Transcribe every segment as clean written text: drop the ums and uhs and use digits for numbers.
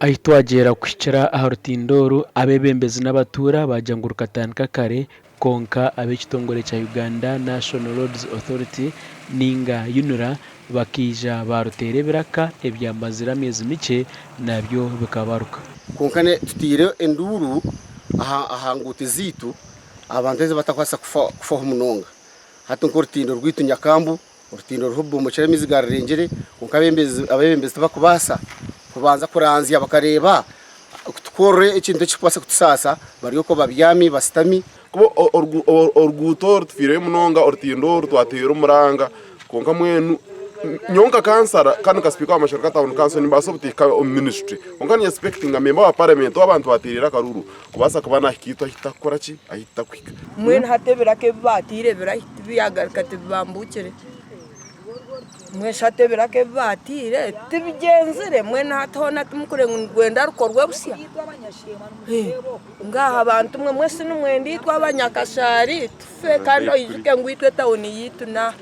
ahitwagera kushikira aha Rutindoro abebembezi n'abatura bajangura katandika kare konka ab'ekitongole kya Uganda National Roads Authority ninga UNRA bakija barutere biraka ebyamazira amezi mike nabyo bikabaruka konkane tutire enduru aha nguti zitu abantu batakwasa kufa umunonga hatu nko Rutindo rwitu Nyakambu Rutindo ruhubu mucere mizigara rengere konka abebembezi bakubasa kubanza kuranzya bakareba tukore ikintu cy'kwasa kutusasa bari uko babyami basitami kubo orguto rutfire munonga Rutindo rutwatera umuranga konka mwenu nyonka kansara kandi kasipika amashaka town council nimbaso butika ministry konka ni expecting a member wa parliament abantu batirira karuru kubasa kubana hikito hitakora ki ahita kwika mwene hatebera ke batire birahibiyagarika tibambukire mweshate birake batire tibigenzere mwene hatona tumukure ngwenda rukorwe busya ngaha abantu mwe mwese n'umwendi tw'abanyakashari tufe kandi oyijike ngwitwe town yitu na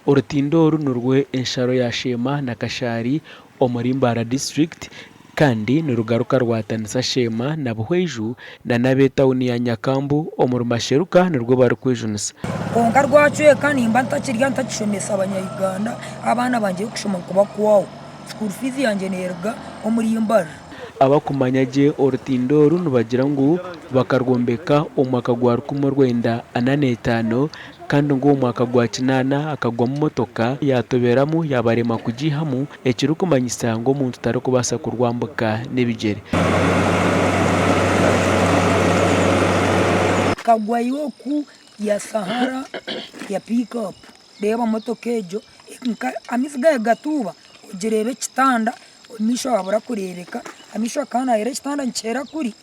Rutindoro nurwe ensharo ya Shema na Kashari omurimbara district kandi nurugaruka rwatanisa Shema na Buhweju na nabe town ya Nyakambu omurumasheruka nurwo bari kwijunisa konka rwacuye kandi imba ntakirya ntakishomesa abanya-Uganda abana bangiye kushoma kuba kwawo school fees yanjye nerga omurimbara abakumanyaje Rutindoro nubagira ngo bakarwombeka umwaka gwa 1985 kandi ngo umwaka gwa 9 akagwa mu motoka yatoberamo yabarema kugihamu ekirukumanyisa ngo umuntu tari kubasa kurwambuka n'ibigere kagwa yoku ya Sahara ya pick up reba motoka ejo amisigaye gatuba ugerebe kitanda misho abura kurebeka amisho kana yere kitanda ncera kuri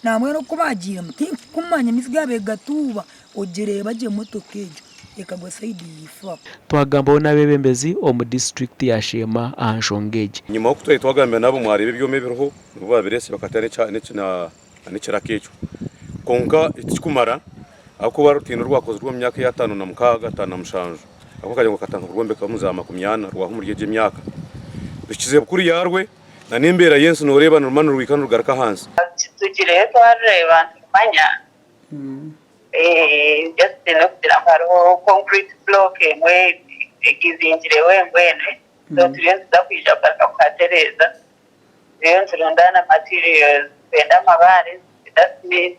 namwe no kubagira muti kumanya misigabe gatuba ugereba je motoka ejo ekagwa side yifa twagambaho n'abebembezi mu district ya Shema ahanshongeje nyuma ko twagambe nabo mwarebe byome biroho nuba birese bakatane cyane n'ikira kejo konka ikikumara ako Rutindo rwakoze rwo myaka ya 5 na mukaga 5 na mushanjo ako kajya ngo katanga rwombeka muzama kumyana rwahumurije myaka bikize kuri yarwe na nimbera yensu no reba normano rwikano rugaraka hanze tukire twareba manya just no kutirangaro concrete block mwe ikizinjire wembene so tuyenza kwija paka kutereza yensu rondana materials benda mabare cement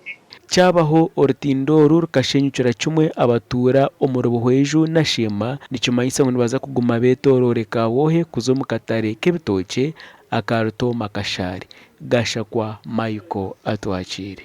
cyabaho Rutindoro rukashenyukira cumwe abatura umurubuhweju na Shema nicumanyisa ngo baza kuguma betororeka wohe kuzo mukatare kebitoke akaruto makashari gashakwa Michael atwakire.